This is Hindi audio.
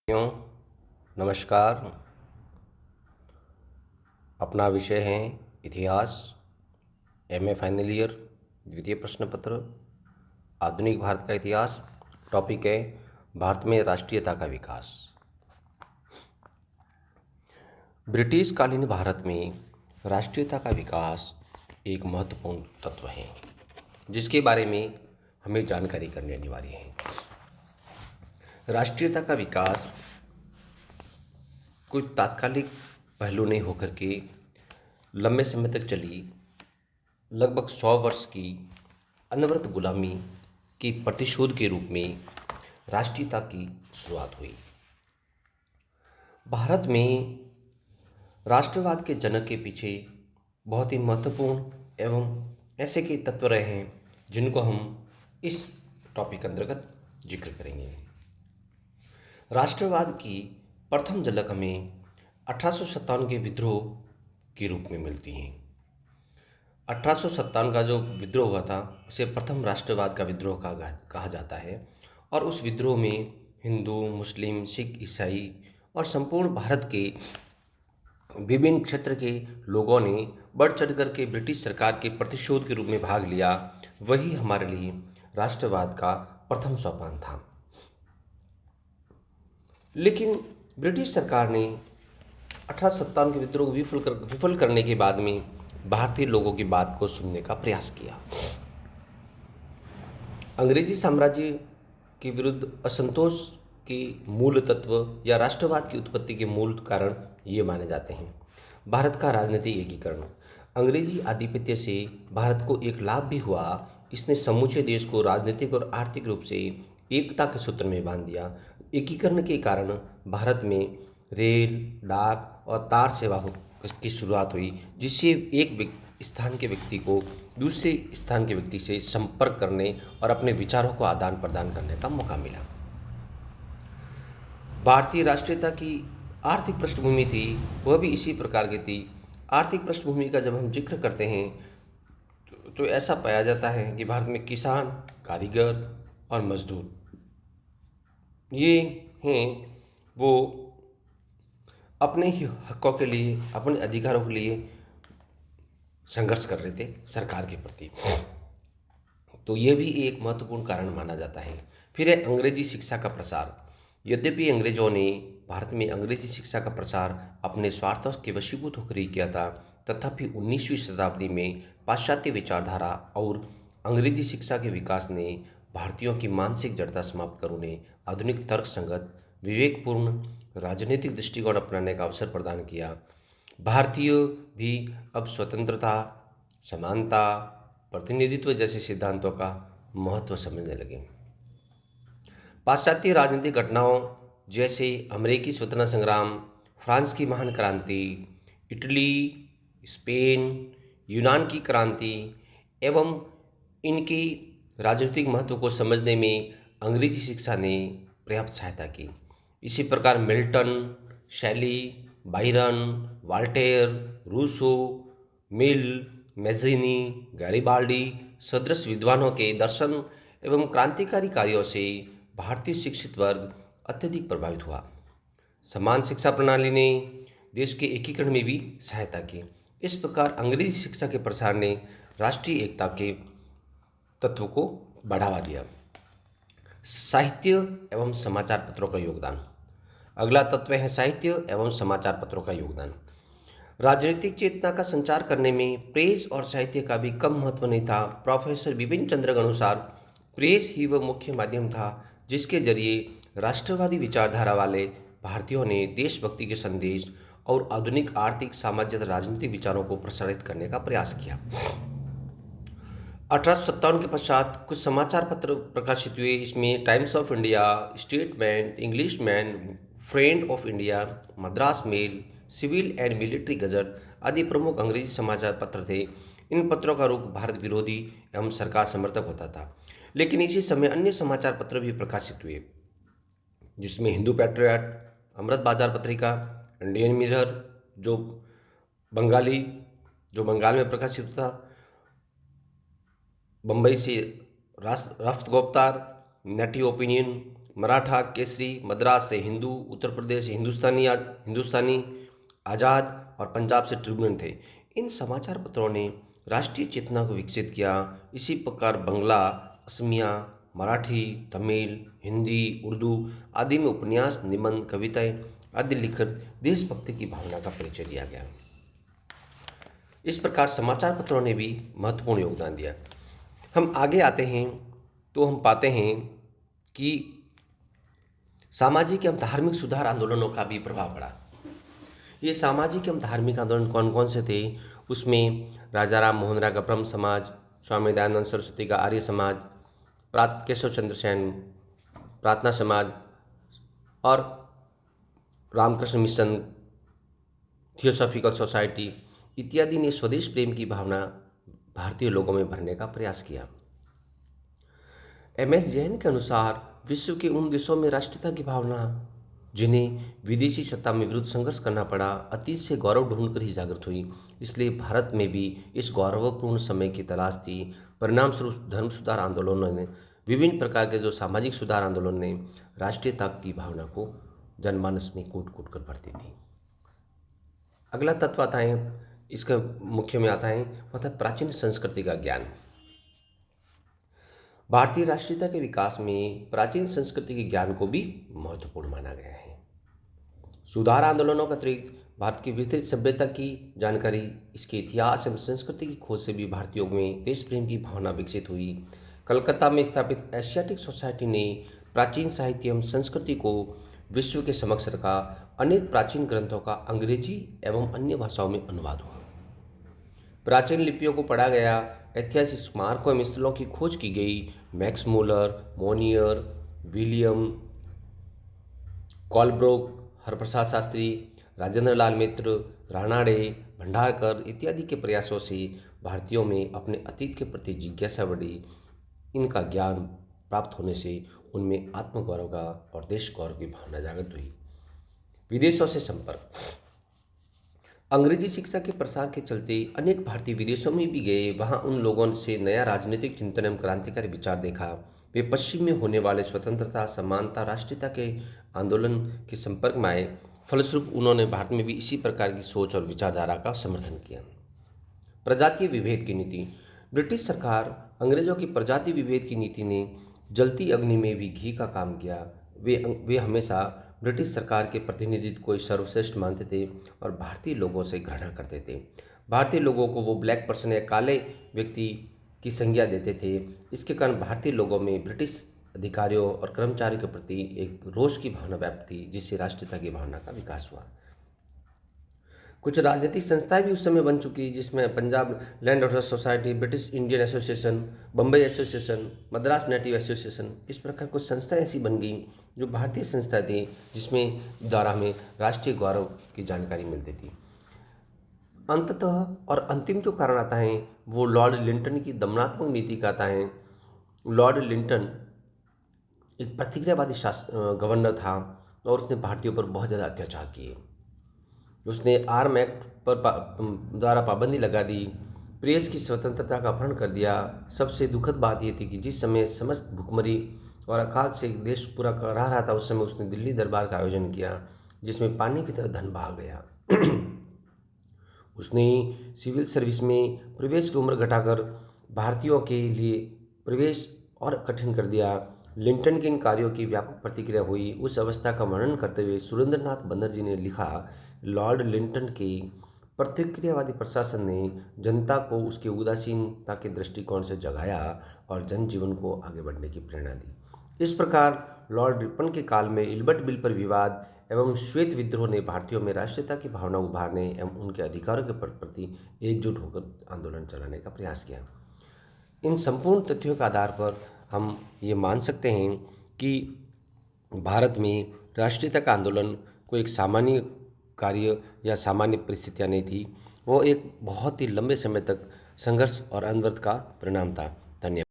क्यों नमस्कार। अपना विषय है इतिहास। एमए फाइनल ईयर, द्वितीय प्रश्न पत्र, आधुनिक भारत का इतिहास। टॉपिक है भारत में राष्ट्रीयता का विकास। ब्रिटिश कालीन भारत में राष्ट्रीयता का विकास एक महत्वपूर्ण तत्व है जिसके बारे में हमें जानकारी करनी अनिवार्य है। राष्ट्रीयता का विकास कोई तात्कालिक पहलू नहीं होकर के लंबे समय तक चली लगभग 100 वर्ष की अनवरत गुलामी के प्रतिशोध के रूप में राष्ट्रीयता की शुरुआत हुई। भारत में राष्ट्रवाद के जनक के पीछे बहुत ही महत्वपूर्ण एवं ऐसे के तत्व रहे हैं जिनको हम इस टॉपिक अंतर्गत जिक्र करेंगे। राष्ट्रवाद की प्रथम झलक हमें 1857 के विद्रोह के रूप में मिलती है। 1857 का जो विद्रोह हुआ था उसे प्रथम राष्ट्रवाद का विद्रोह कहा जाता है और उस विद्रोह में हिंदू, मुस्लिम, सिख, ईसाई और संपूर्ण भारत के विभिन्न क्षेत्र के लोगों ने बढ़ चढ़ कर के ब्रिटिश सरकार के प्रतिशोध के रूप में भाग लिया। वही हमारे लिए राष्ट्रवाद का प्रथम सोपान था। लेकिन ब्रिटिश सरकार ने 1857 के विद्रोह को विफल करने के बाद में भारतीय लोगों की बात को सुनने का प्रयास किया। अंग्रेजी साम्राज्य के विरुद्ध असंतोष के मूल तत्व या राष्ट्रवाद की उत्पत्ति के मूल कारण ये माने जाते हैं। भारत का राजनीतिक एकीकरण। अंग्रेजी आधिपत्य से भारत को एक लाभ भी हुआ। इसने समूचे देश को राजनीतिक और आर्थिक रूप से एकता के सूत्र में बांध दिया। एकीकरण के कारण भारत में रेल, डाक और तार सेवा की शुरुआत हुई, जिससे एक स्थान के व्यक्ति को दूसरे स्थान के व्यक्ति से संपर्क करने और अपने विचारों को आदान प्रदान करने का मौका मिला। भारतीय राष्ट्रीयता की आर्थिक पृष्ठभूमि थी, वह भी इसी प्रकार की थी। आर्थिक पृष्ठभूमि का जब हम जिक्र करते हैं तो ऐसा पाया जाता है कि भारत में किसान, कारीगर और मजदूर ये हैं वो अपने ही हकों के लिए, अपने अधिकारों के लिए संघर्ष कर रहे थे सरकार के प्रति। तो ये भी एक महत्वपूर्ण कारण माना जाता है। फिर है अंग्रेजी शिक्षा का प्रसार। यद्यपि अंग्रेजों ने भारत में अंग्रेजी शिक्षा का प्रसार अपने स्वार्थों के वशीभूत होकर ही किया था, तथापि 19वीं शताब्दी में पाश्चात्य विचारधारा और अंग्रेजी शिक्षा के विकास ने भारतीयों की मानसिक जड़ता समाप्त कर उन्हें आधुनिक तर्क संगत विवेकपूर्ण राजनीतिक दृष्टिकोण अपनाने का अवसर प्रदान किया। भारतीय भी अब स्वतंत्रता, समानता, प्रतिनिधित्व जैसे सिद्धांतों का महत्व समझने लगे। पाश्चात्य राजनीतिक घटनाओं जैसे अमेरिकी स्वतंत्रता संग्राम, फ्रांस की महान क्रांति, इटली, स्पेन, यूनान की क्रांति एवं इनकी राजनीतिक महत्व को समझने में अंग्रेजी शिक्षा ने पर्याप्त सहायता की। इसी प्रकार मिल्टन, शैली, बायरन, वाल्टेयर, रूसो, मिल, मैज़िनी, गैरिबाल्डी सदृश विद्वानों के दर्शन एवं क्रांतिकारी कार्यों से भारतीय शिक्षित वर्ग अत्यधिक प्रभावित हुआ। समान शिक्षा प्रणाली ने देश के एकीकरण में भी सहायता की। इस प्रकार अंग्रेजी शिक्षा के प्रसार ने राष्ट्रीय एकता के तत्व को बढ़ावा दिया। साहित्य एवं समाचार पत्रों का योगदान। अगला तत्व है साहित्य एवं समाचार पत्रों का योगदान। राजनीतिक चेतना का संचार करने में प्रेस और साहित्य का भी कम महत्व नहीं था। प्रोफेसर बिपिन चंद्र के अनुसार प्रेस ही वह मुख्य माध्यम था जिसके जरिए राष्ट्रवादी विचारधारा वाले भारतीयों ने देशभक्ति के संदेश और आधुनिक आर्थिक, सामाजिक, राजनीतिक विचारों को प्रसारित करने का प्रयास किया। 1857 के पश्चात कुछ समाचार पत्र प्रकाशित हुए। इसमें Times of India, statement, Englishman, friend of India, Madras mail, civil and military gazette आदि प्रमुख अंग्रेजी समाचार पत्र थे। इन पत्रों का रुख भारत विरोधी एवं सरकार समर्थक होता था। लेकिन इसी समय अन्य समाचार पत्र भी प्रकाशित हुए, जिसमें हिंदू पैट्रियट, अमृत बाजार पत्रिका, इंडियन मिरर जो बंगाल में प्रकाशित था, बम्बई से राष्ट्र गुप्तार, नटी ओपिनियन, मराठा केसरी, मद्रास से हिंदू, उत्तर प्रदेश से हिंदुस्तानी आज़ाद और पंजाब से ट्रिब्यून थे। इन समाचार पत्रों ने राष्ट्रीय चेतना को विकसित किया। इसी प्रकार बंगला, असमिया, मराठी, तमिल, हिंदी, उर्दू आदि में उपन्यास, निबंध, कविताएं आदि लिखकर देशभक्ति की भावना का परिचय दिया गया। इस प्रकार समाचार पत्रों ने भी महत्वपूर्ण योगदान दिया। हम आगे आते हैं तो हम पाते हैं कि सामाजिक एवं धार्मिक सुधार आंदोलनों का भी प्रभाव पड़ा। ये सामाजिक एवं धार्मिक आंदोलन कौन कौन से थे? उसमें राजा राम मोहन राय का ब्रह्म समाज, स्वामी दयानंद सरस्वती का आर्य समाज, केशव चंद्र सेन प्रार्थना समाज और रामकृष्ण मिशन, थियोसॉफिकल सोसाइटी इत्यादि ने स्वदेश प्रेम की भावना भारतीय लोगों में भरने का प्रयास किया। एम एस जैन के अनुसार विश्व के उन देशों में राष्ट्रीयता की भावना जिन्हें विदेशी सत्ता में विरुद्ध संघर्ष करना पड़ा, अतीत से गौरव ढूंढकर ही जागृत हुई। इसलिए भारत में भी इस गौरवपूर्ण समय की तलाश थी। परिणाम स्वरूप धर्म सुधार आंदोलनों ने, विभिन्न प्रकार के जो सामाजिक सुधार आंदोलन ने राष्ट्रीयता की भावना को जनमानस में कूट कूट कर भरती थी। अगला तत्व आता है, इसका मुख्य में आता है मतलब प्राचीन संस्कृति का ज्ञान। भारतीय राष्ट्रीयता के विकास में प्राचीन संस्कृति के ज्ञान को भी महत्वपूर्ण माना गया है। सुधार आंदोलनों का अतिरिक्त भारत की विस्तृत सभ्यता की जानकारी, इसके इतिहास एवं संस्कृति की खोज से भी भारतीयों में देश प्रेम की भावना विकसित हुई। कलकत्ता में स्थापित एशियाटिक सोसाइटी ने प्राचीन साहित्य एवं संस्कृति को विश्व के समक्ष रखा। अनेक प्राचीन ग्रंथों का अंग्रेजी एवं अन्य भाषाओं में अनुवाद हुआ। प्राचीन लिपियों को पढ़ा गया। ऐतिहासिक स्मारकों एवं स्थलों की खोज की गई। Max Muller, Monier, William Colebrooke, Haraprasad Shastri, Rajendra Lal Mitra, Ranade, Bhandarkar इत्यादि के प्रयासों से भारतीयों में अपने अतीत के प्रति जिज्ञासा बढ़ी। इनका ज्ञान प्राप्त होने से उनमें आत्मगौरव का और देश गौरव की भावना जागृत हुई। विदेशों से संपर्क। अंग्रेजी शिक्षा के प्रसार के चलते अनेक भारतीय विदेशों में भी गए। वहां उन लोगों से नया राजनीतिक चिंतन एवं क्रांतिकारी विचार देखा। वे पश्चिम में होने वाले स्वतंत्रता, समानता, राष्ट्रीयता के आंदोलन के संपर्क में आए। फलस्वरूप उन्होंने भारत में भी इसी प्रकार की सोच और विचारधारा का समर्थन किया। प्रजातीय विभेद की नीति। ब्रिटिश सरकार अंग्रेजों की प्रजाति विभेद की नीति ने जलती अग्नि में भी घी का काम किया। वे हमेशा ब्रिटिश सरकार के प्रतिनिधित्व को सर्वश्रेष्ठ मानते थे और भारतीय लोगों से घृणा करते थे। भारतीय लोगों को वो ब्लैक पर्सन या काले व्यक्ति की संज्ञा देते थे। इसके कारण भारतीय लोगों में ब्रिटिश अधिकारियों और कर्मचारियों के प्रति एक रोष की भावना व्याप्त थी, जिससे राष्ट्रीयता की भावना का विकास हुआ। कुछ राजनीतिक संस्थाएं भी उस समय बन चुकी, जिसमें Punjab land order society, British Indian association, Bombay association, Madras native association, इस प्रकार कुछ संस्थाएं ऐसी बन गई जो भारतीय संस्थाएं थी, जिसमें द्वारा हमें राष्ट्रीय गौरव की जानकारी मिलती थी। अंततः और अंतिम जो कारण आता है वो लॉर्ड लिंटन की दमनात्मक नीति का आता है। लॉर्ड लिंटन एक प्रतिक्रियावादी गवर्नर था और उसने भारतीयों पर बहुत ज़्यादा अत्याचार किए। उसने आर्म एक्ट पर द्वारा पाबंदी लगा दी, प्रेस की स्वतंत्रता का अपहरण कर दिया। सबसे दुखद बात यह थी कि जिस समय समस्त भुखमरी और अकाल से देश पूरा कर रहा था, उस समय उसने दिल्ली दरबार का आयोजन किया, जिसमें पानी की तरह धन बहा गया। उसने सिविल सर्विस में प्रवेश की उम्र घटाकर भारतीयों के लिए प्रवेश और कठिन कर दिया। लिंटन के इन कार्यों की व्यापक प्रतिक्रिया हुई। उस अवस्था का वर्णन करते हुए सुरेंद्रनाथ बनर्जी ने लिखा, लॉर्ड लिंटन के प्रतिक्रियावादी प्रशासन ने जनता को उसके उदासीनता के दृष्टिकोण से जगाया और जनजीवन को आगे बढ़ने की प्रेरणा दी। इस प्रकार लॉर्ड रिपन के काल में इल्बर्ट बिल पर विवाद एवं श्वेत विद्रोह ने भारतीयों में राष्ट्रीयता की भावना उभारने एवं उनके अधिकारों के प्रति एकजुट होकर आंदोलन चलाने का प्रयास किया। इन संपूर्ण तथ्यों के आधार पर हम ये मान सकते हैं कि भारत में राष्ट्रीयता का आंदोलन कोई एक सामान्य कार्य या सामान्य परिस्थितियाँ नहीं थी, वो एक बहुत ही लंबे समय तक संघर्ष और अनवरत का परिणाम था। धन्यवाद।